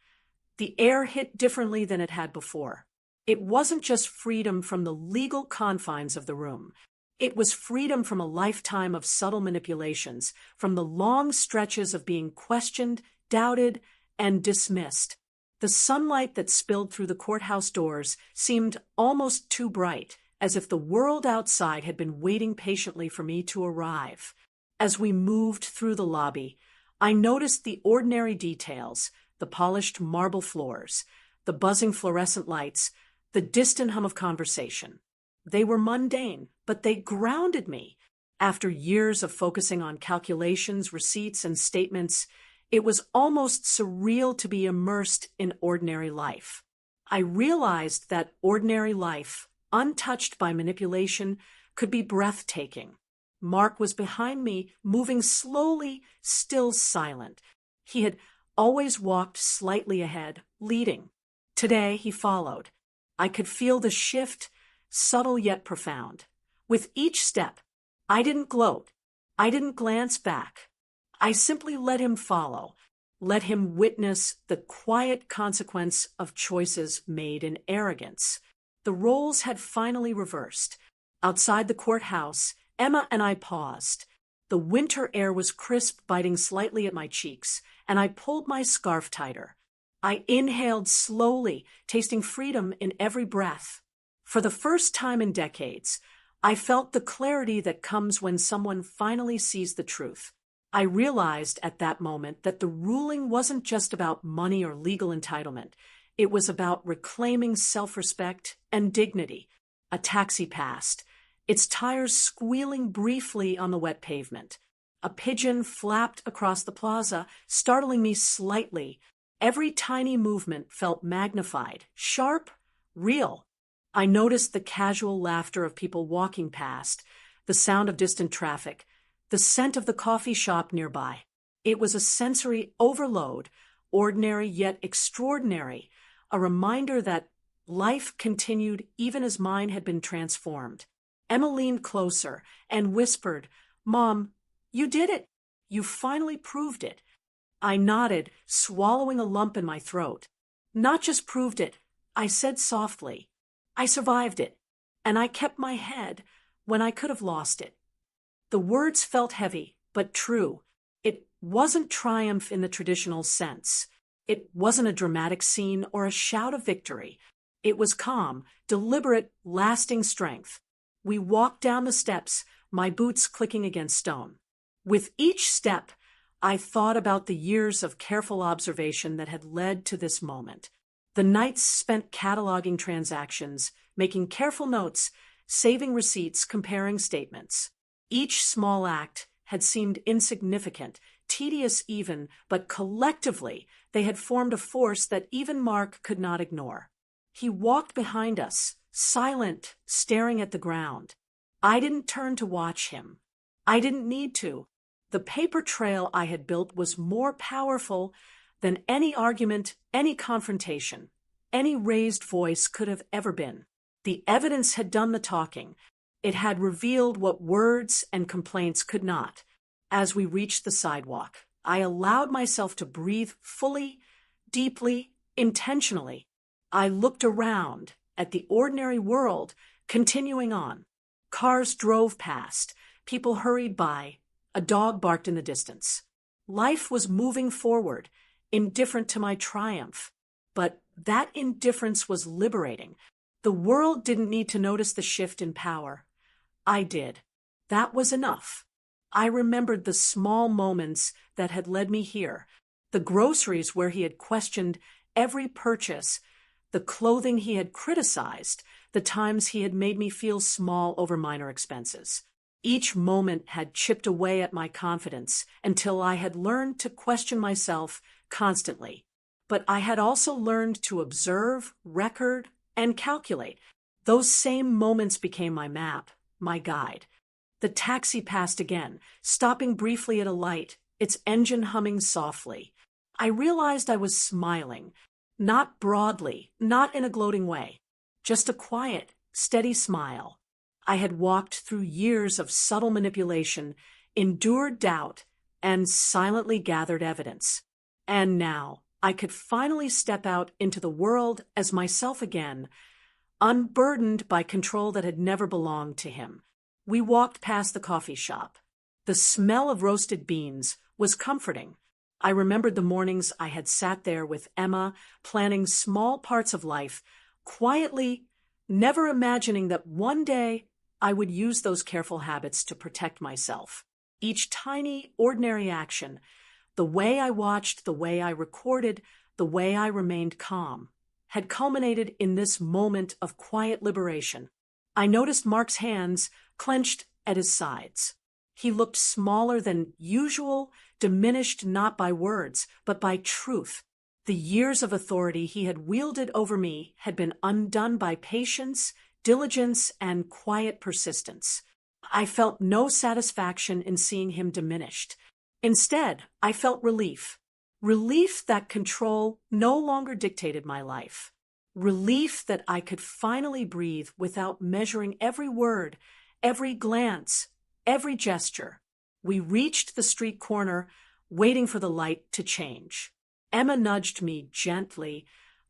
the air hit differently than it had before. It wasn't just freedom from the legal confines of the room. It was freedom from a lifetime of subtle manipulations, from the long stretches of being questioned, doubted, and dismissed. The sunlight that spilled through the courthouse doors seemed almost too bright, as if the world outside had been waiting patiently for me to arrive. As we moved through the lobby, I noticed the ordinary details, the polished marble floors, the buzzing fluorescent lights, the distant hum of conversation. They were mundane, but they grounded me. After years of focusing on calculations, receipts, and statements, it was almost surreal to be immersed in ordinary life. I realized that ordinary life, untouched by manipulation, could be breathtaking. Mark was behind me, moving slowly, still silent. He had always walked slightly ahead, leading. Today he followed. I could feel the shift, subtle yet profound. With each step, I didn't gloat. I didn't glance back. I simply let him follow, let him witness the quiet consequence of choices made in arrogance. The roles had finally reversed. Outside the courthouse, Emma and I paused. The winter air was crisp, biting slightly at my cheeks, and I pulled my scarf tighter. I inhaled slowly, tasting freedom in every breath. For the first time in decades, I felt the clarity that comes when someone finally sees the truth. I realized at that moment that the ruling wasn't just about money or legal entitlement. It was about reclaiming self-respect and dignity. A taxi passed, its tires squealing briefly on the wet pavement. A pigeon flapped across the plaza, startling me slightly. Every tiny movement felt magnified, sharp, real. I noticed the casual laughter of people walking past, the sound of distant traffic, the scent of the coffee shop nearby. It was a sensory overload, ordinary yet extraordinary, a reminder that life continued even as mine had been transformed. Emma leaned closer and whispered, "Mom, you did it. You finally proved it." I nodded, swallowing a lump in my throat. "Not just proved it," I said softly. "I survived it, and I kept my head when I could have lost it." The words felt heavy, but true. It wasn't triumph in the traditional sense. It wasn't a dramatic scene or a shout of victory. It was calm, deliberate, lasting strength. We walked down the steps, my boots clicking against stone. With each step, I thought about the years of careful observation that had led to this moment. The nights spent cataloging transactions, making careful notes, saving receipts, comparing statements. Each small act had seemed insignificant, tedious even, but collectively they had formed a force that even Mark could not ignore. He walked behind us, silent, staring at the ground. I didn't turn to watch him. I didn't need to. The paper trail I had built was more powerful than any argument, any confrontation, any raised voice could have ever been. The evidence had done the talking. It had revealed what words and complaints could not. As we reached the sidewalk, I allowed myself to breathe fully, deeply, intentionally. I looked around at the ordinary world, continuing on. Cars drove past, people hurried by, a dog barked in the distance. Life was moving forward, indifferent to my triumph. But that indifference was liberating. The world didn't need to notice the shift in power. I did. That was enough. I remembered the small moments that had led me here, the groceries where he had questioned every purchase, the clothing he had criticized, the times he had made me feel small over minor expenses. Each moment had chipped away at my confidence until I had learned to question myself constantly. But I had also learned to observe, record, and calculate. Those same moments became my map, my guide. The taxi passed again, stopping briefly at a light, its engine humming softly. I realized I was smiling, not broadly, not in a gloating way, just a quiet, steady smile. I had walked through years of subtle manipulation, endured doubt, and silently gathered evidence. And now I could finally step out into the world as myself again, unburdened by control that had never belonged to him. We walked past the coffee shop. The smell of roasted beans was comforting. I remembered the mornings I had sat there with Emma, planning small parts of life, quietly, never imagining that one day I would use those careful habits to protect myself. Each tiny, ordinary action, the way I watched, the way I recorded, the way I remained calm, had culminated in this moment of quiet liberation. I noticed Mark's hands clenched at his sides. He looked smaller than usual, diminished not by words, but by truth. The years of authority he had wielded over me had been undone by patience, diligence, and quiet persistence. I felt no satisfaction in seeing him diminished. Instead, I felt relief. Relief that control no longer dictated my life. Relief that I could finally breathe without measuring every word, every glance, every gesture. We reached the street corner, waiting for the light to change. Emma nudged me gently,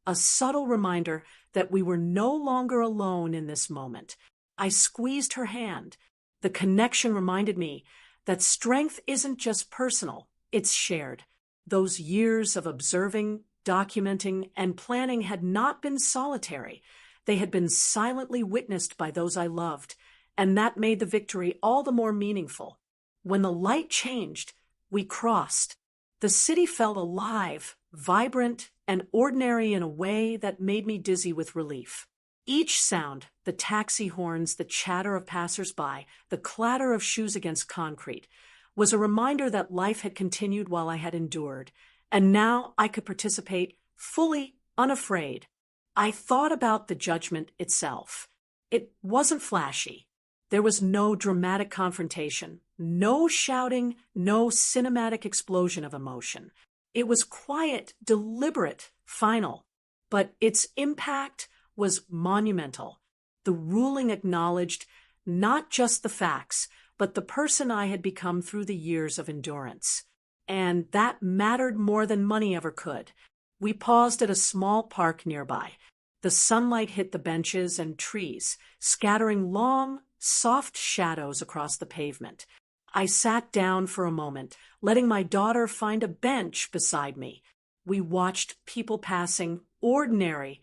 a subtle reminder that we were no longer alone in this moment. I squeezed her hand. The connection reminded me that strength isn't just personal, it's shared. Those years of observing, documenting, and planning had not been solitary. They had been silently witnessed by those I loved, and that made the victory all the more meaningful. When the light changed, we crossed. The city felt alive, vibrant, and ordinary in a way that made me dizzy with relief. Each sound, the taxi horns, the chatter of passers-by, the clatter of shoes against concrete, was a reminder that life had continued while I had endured, and now I could participate fully, unafraid. I thought about the judgment itself. It wasn't flashy. There was no dramatic confrontation, no shouting, no cinematic explosion of emotion. It was quiet, deliberate, final, but its impact was monumental. The ruling acknowledged not just the facts, but the person I had become through the years of endurance. And that mattered more than money ever could. We paused at a small park nearby. The sunlight hit the benches and trees, scattering long, soft shadows across the pavement. I sat down for a moment, letting my daughter find a bench beside me. We watched people passing, ordinary,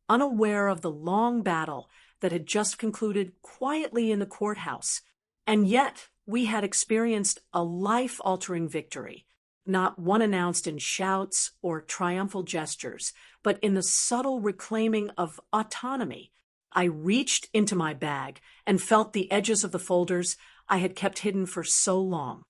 unaware of the long battle that had just concluded quietly in the courthouse. And yet, we had experienced a life-altering victory, not one announced in shouts or triumphal gestures, but in the subtle reclaiming of autonomy. I reached into my bag and felt the edges of the folders I had kept hidden for so long.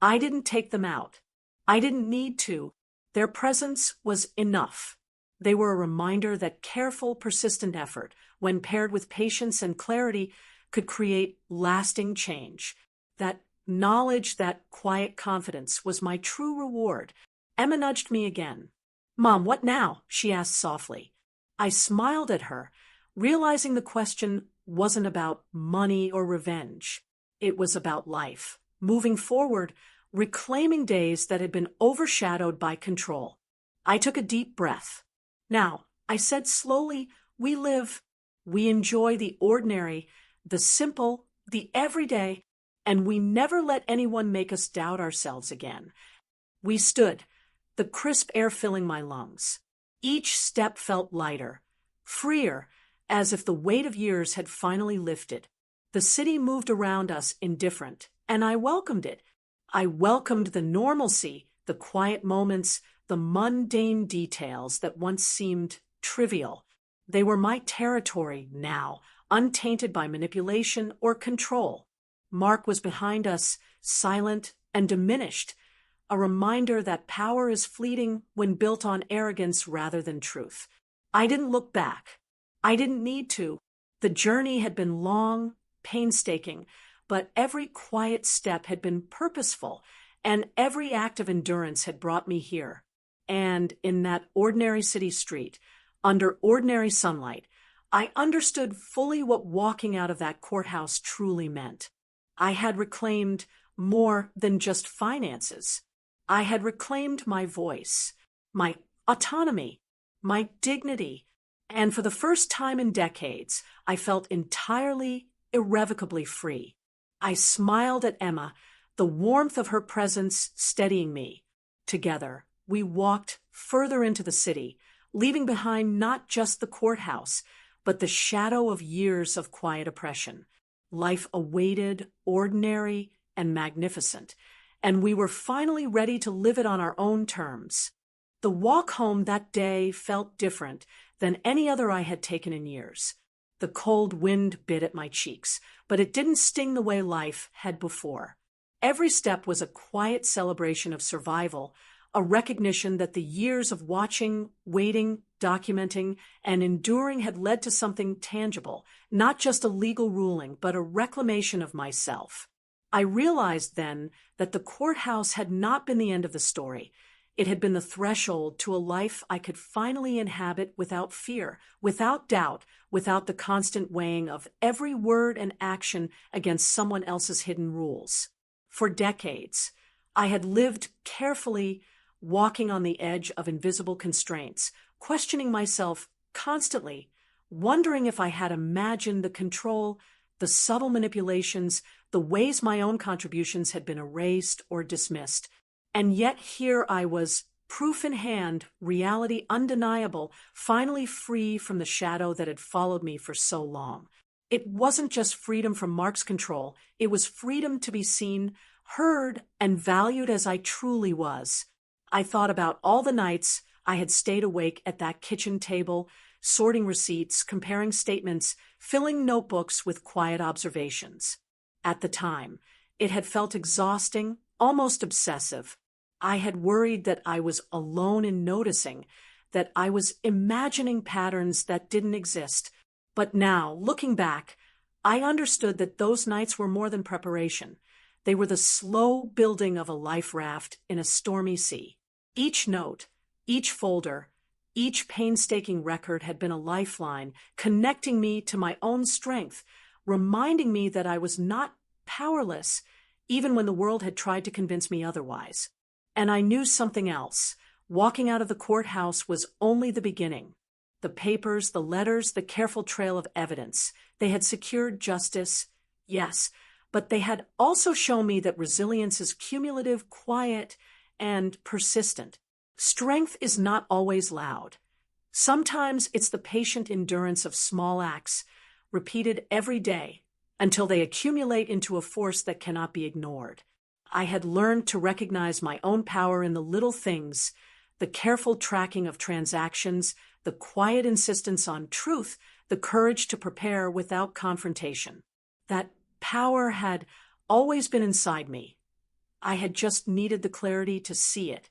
I didn't take them out. I didn't need to. Their presence was enough. They were a reminder that careful, persistent effort, when paired with patience and clarity, could create lasting change. That knowledge, that quiet confidence, was my true reward. Emma nudged me again. "Mom, what now?" she asked softly. I smiled at her, realizing the question wasn't about money or revenge. It was about life, moving forward, reclaiming days that had been overshadowed by control. I took a deep breath. "Now," I said slowly, "we live, we enjoy the ordinary, the simple, the everyday, and we never let anyone make us doubt ourselves again." We stood, the crisp air filling my lungs. Each step felt lighter, freer, as if the weight of years had finally lifted. The city moved around us indifferent, and I welcomed it. I welcomed the normalcy, the quiet moments, the mundane details that once seemed trivial. They were my territory now, untainted by manipulation or control. Mark was behind us, silent and diminished, a reminder that power is fleeting when built on arrogance rather than truth. I didn't look back. I didn't need to. The journey had been long, painstaking, but every quiet step had been purposeful, and every act of endurance had brought me here. And in that ordinary city street, under ordinary sunlight, I understood fully what walking out of that courthouse truly meant. I had reclaimed more than just finances. I had reclaimed my voice, my autonomy, my dignity, and for the first time in decades, I felt entirely, irrevocably free. I smiled at Emma, the warmth of her presence steadying me. Together, we walked further into the city, leaving behind not just the courthouse, but the shadow of years of quiet oppression. Life awaited, ordinary, and magnificent, and we were finally ready to live it on our own terms. The walk home that day felt different than any other I had taken in years. The cold wind bit at my cheeks, but it didn't sting the way life had before. Every step was a quiet celebration of survival, a recognition that the years of watching, waiting, documenting, and enduring had led to something tangible, not just a legal ruling, but a reclamation of myself. I realized then that the courthouse had not been the end of the story. It had been the threshold to a life I could finally inhabit without fear, without doubt, without the constant weighing of every word and action against someone else's hidden rules. For decades, I had lived carefully, walking on the edge of invisible constraints, questioning myself constantly, wondering if I had imagined the control, the subtle manipulations, the ways my own contributions had been erased or dismissed. And yet here I was, proof in hand, reality undeniable, finally free from the shadow that had followed me for so long. It wasn't just freedom from Mark's control, it was freedom to be seen, heard, and valued as I truly was. I thought about all the nights I had stayed awake at that kitchen table, sorting receipts, comparing statements, filling notebooks with quiet observations. At the time, it had felt exhausting, almost obsessive. I had worried that I was alone in noticing, that I was imagining patterns that didn't exist. But now, looking back, I understood that those nights were more than preparation. They were the slow building of a life raft in a stormy sea. Each note, each folder, each painstaking record had been a lifeline, connecting me to my own strength, reminding me that I was not powerless, even when the world had tried to convince me otherwise. And I knew something else. Walking out of the courthouse was only the beginning. The papers, the letters, the careful trail of evidence. They had secured justice, yes, but they had also shown me that resilience is cumulative, quiet, and persistent. Strength is not always loud. Sometimes it's the patient endurance of small acts, repeated every day, until they accumulate into a force that cannot be ignored. I had learned to recognize my own power in the little things, the careful tracking of transactions, the quiet insistence on truth, the courage to prepare without confrontation. That power had always been inside me. I had just needed the clarity to see it.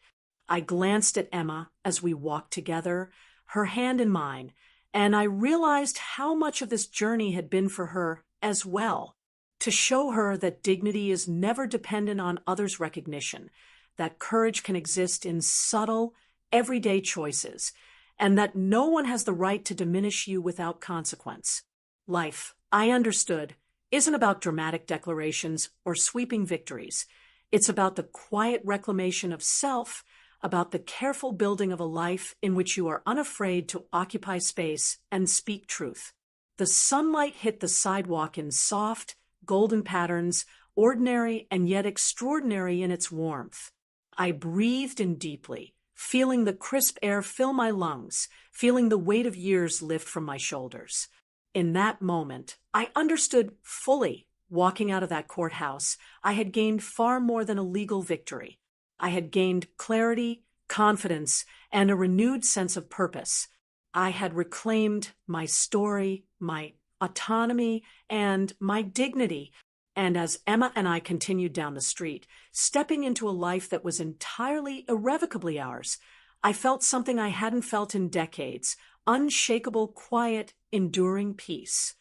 I glanced at Emma as we walked together, her hand in mine, and I realized how much of this journey had been for her as well. To show her that dignity is never dependent on others' recognition, that courage can exist in subtle, everyday choices, and that no one has the right to diminish you without consequence. Life, I understood, isn't about dramatic declarations or sweeping victories. It's about the quiet reclamation of self, about the careful building of a life in which you are unafraid to occupy space and speak truth. The sunlight hit the sidewalk in soft, golden patterns, ordinary and yet extraordinary in its warmth. I breathed in deeply, feeling the crisp air fill my lungs, feeling the weight of years lift from my shoulders. In that moment, I understood fully, walking out of that courthouse, I had gained far more than a legal victory. I had gained clarity, confidence, and a renewed sense of purpose. I had reclaimed my story, my autonomy, and my dignity. And as Emma and I continued down the street, stepping into a life that was entirely, irrevocably ours, I felt something I hadn't felt in decades, unshakable, quiet, enduring peace.